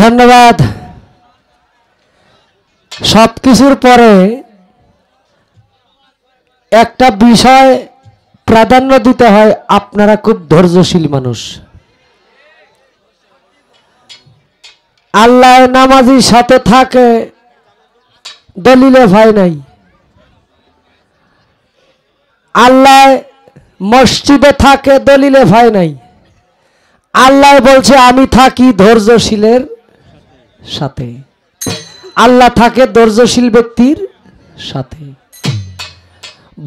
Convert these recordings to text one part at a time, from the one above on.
ধন্যবাদ। সবকিছুর পরে একটা বিষয় প্রাধান্য দিতে হয়, আপনারা খুব ধৈর্যশীল মানুষ। আল্লাহ নামাজির সাথে থাকে দলিলে ভয় নাই, আল্লাহ মসজিদে থাকে দলিলে ভয় নাই। আল্লাহ বলছে আমি থাকি ধৈর্যশীলের সাথে, আল্লাহ থাকে ধৈর্যশীল ব্যক্তির সাথে।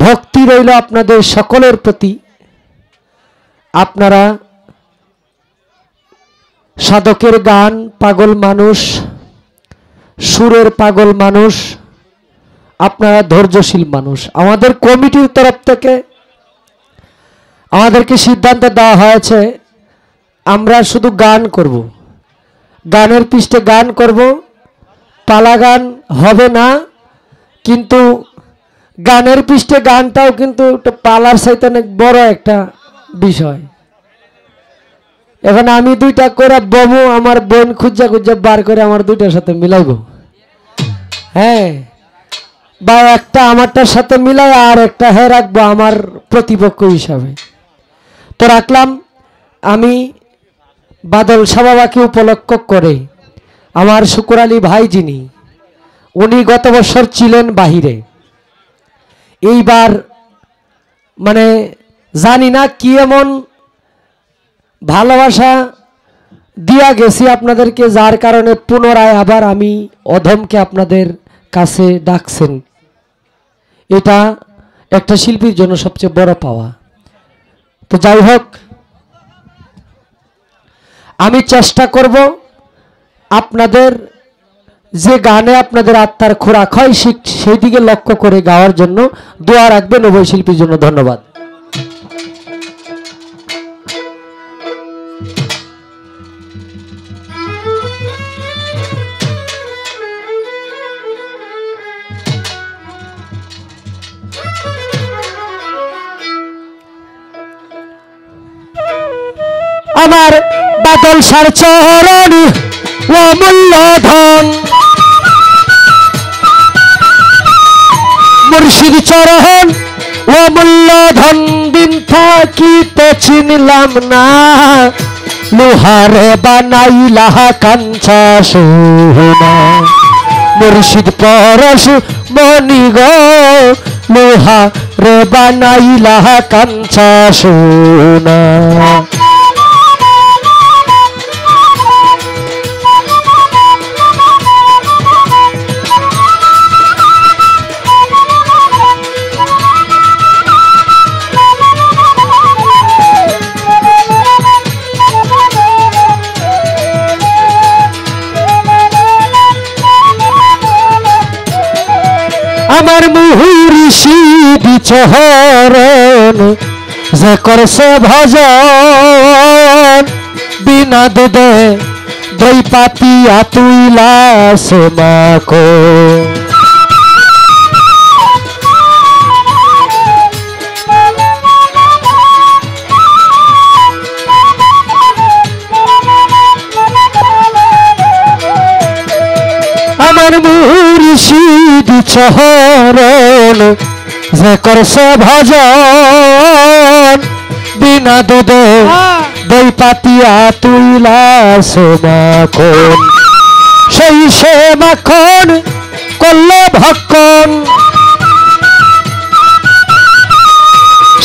ভক্তি রইল আপনাদের সকলের প্রতি। আপনারা সাধকের গান পাগল মানুষ, সুরের পাগল মানুষ, আপনারা ধৈর্যশীল মানুষ। আমাদের কমিটির তরফ থেকে আমাদেরকে সিদ্ধান্ত দেওয়া হয়েছে আমরা শুধু গান করব, গানের পৃষ্ঠে গান করব, পালা গান হবে না। কিন্তু গানের পৃষ্ঠে গানটাও কিন্তু পালার চাইতে অনেক বড় একটা বিষয়। এখন আমি দুইটা করে বমু, আমার বোন খুঁজা খুঁজা বার করে আমার দুইটার সাথে মিলাইব, হ্যাঁ, বা একটা আমারটার সাথে মিলাই আর একটা হ্যাঁ রাখবো আমার প্রতিপক্ষ হিসাবে। তো রাখলাম। আমি বাদল সাবাবাকে উপলক্ষ করে আমার শুকুর আলী ভাই যিনি, উনি গত বছর ছিলেন বাহিরে, এইবার মানে জানি না কি এমন ভালোবাসা দিয়া গেছি আপনাদেরকে, যার কারণে পুনরায় আবার আমি অধমকে আপনাদের কাছে ডাকছেন। এটা একটা শিল্পীর জন্য সবচেয়ে বড় পাওয়া। তো যাই হোক, আমি চেষ্টা করব আপনাদের যে গানে আপনাদের আত্মার খোরাক হয় সেই দিকে লক্ষ্য করে গাওয়ার জন্য। দোয়া রাখবেন উভয় শিল্পীর জন্য। ধন্যবাদ। আমার বাদল সার চরণ অমূল্য ধন, মুর্শিদ চরণ অমূল্য ধন, দিন থাকিতে চিনলাম না, লোহারে বানাইলা কাঞ্চা সোনা। মুর্শিদ পরশ মনি গো, লোহারে বানাইলা কাঞ্চা সোনা। আমার মুহুর্শিদ চরণ যে করছে ভজন, বিনা দুধে দই পাতিয়া তুইলা সে মাখো। আমার মুর্শিদ চরণ যে করছে ভজন, বিনা দুধে দই পাতিয়া তুইলা সে মাখন। সেই সে মাখন করলে ভক্ষণ,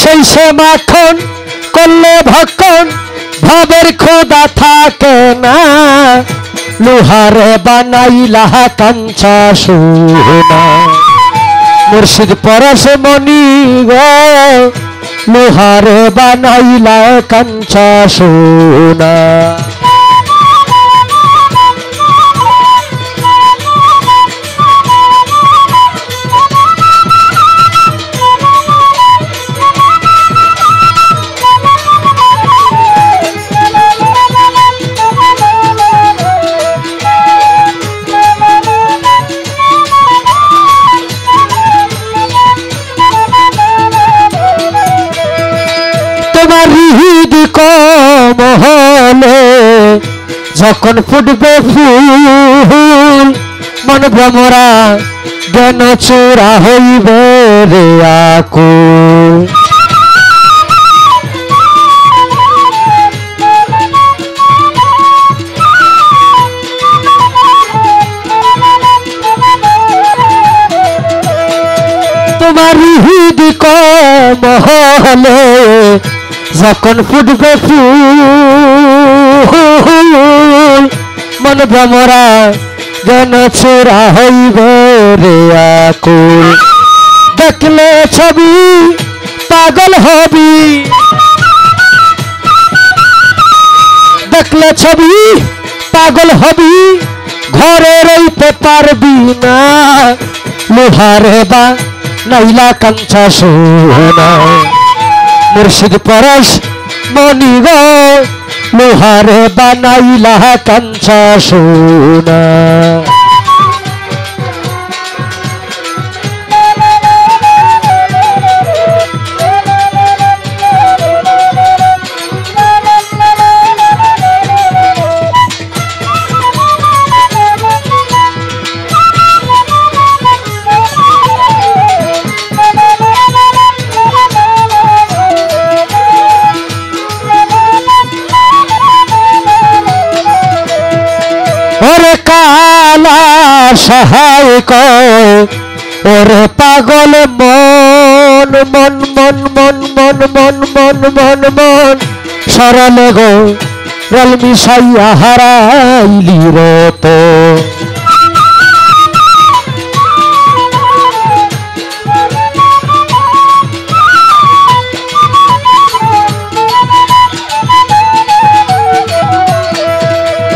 সেই সে মাখন করলে ভক্ষণ, ভাবের খোদা থাকে না, লোহারে বানাইলা কাঞ্চা সোনা। মুর্শিদ পরশ মনি গো, লোহারে বানাইলা কাঞ্চা সোনা। যখন ফুটবে ফুল মন ভ্রমরা জ্ঞান চূড়া হইবে রে আকুল। তোমার হৃদ কমলে যখন ফুটবে ফুল মন ভ্রমরা জ্ঞান চূড়া হইবে রে আকুল। দেখলে ছবি পাগল হবি, দেখলে ছবি পাগল হবি, ঘরে রইতে পারবি না, লোহারে বা নাইলা কাঞ্চা সোনা। মুর্শিদ পরশ মনি গো লোহারে বা নাইলা কাঞ্চা সোনা। ওরে কালা সহায় কয় ওরে পাগল মন মন মন মন মন মন মন মন মন সরলে গো রল মিশাইয়া হারাইলি রত।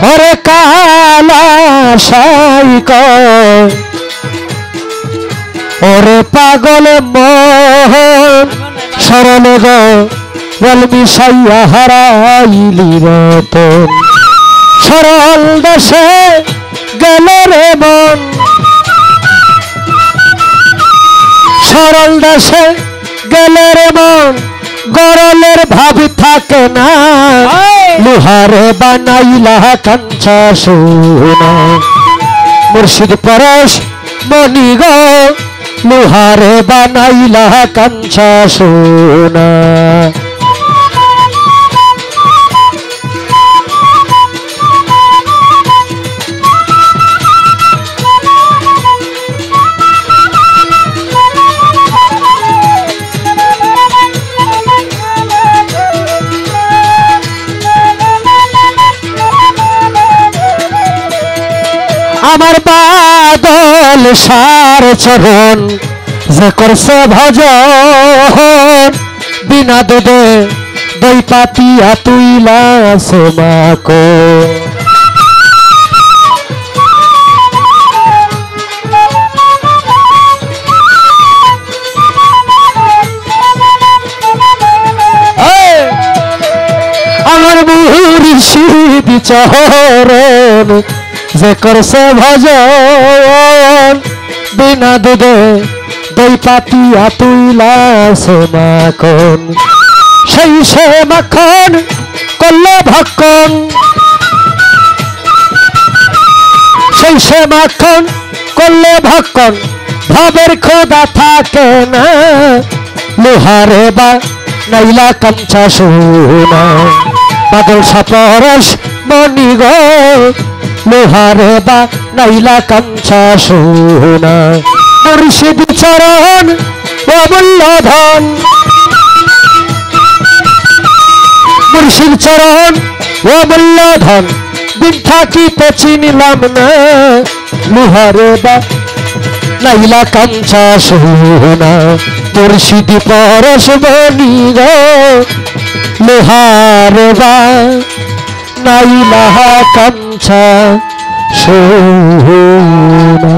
ওরে কালা সাইক ওরে পাগল মোহন সরলে গো বল মিশাইয়া হারাইলি রতন। সরল দেশে গেল রে মন, সরল দেশে গেল রে মন, গরলের ভাবি থাকে না, লোহারে বানাইলা কাঞ্চা সোনা। মুর্শিদ পরশ মনি গো লোহারে বানাইলা কাঞ্চা সোনা। আমার বাদল সার চরণ যে করছে ভজন, বিনা দুধে দই পাতিয়া তুইলা সোমাকো। আমার মুর্শিদ চরণ যে করছে ভজন, বিনা দুধে দই পাতিয়া তুইলা মাখন। সেই সে মাখন করলে ভক্ষণ, সেই সে মাখন করলে ভক্ষণ, ভাবের খোদা থাকে না, লোহারে বা নাইলা কাঞ্চা সোনা। বাদল সাপরস মনি গো লোহারে বা নাইলা কাঞ্চা সোনা। মুর্শিদ চরণ অমূল্য ধন, মুর্শিদ চরণ অমূল্য ধন, দিন থাকিতে চিনিলাম না, লোহারে বা নাইলা কাঞ্চা সোনা। মুর্শিদ পরশ মনি গো লোহারে বা নাইলা কাঞ্চা সোনা।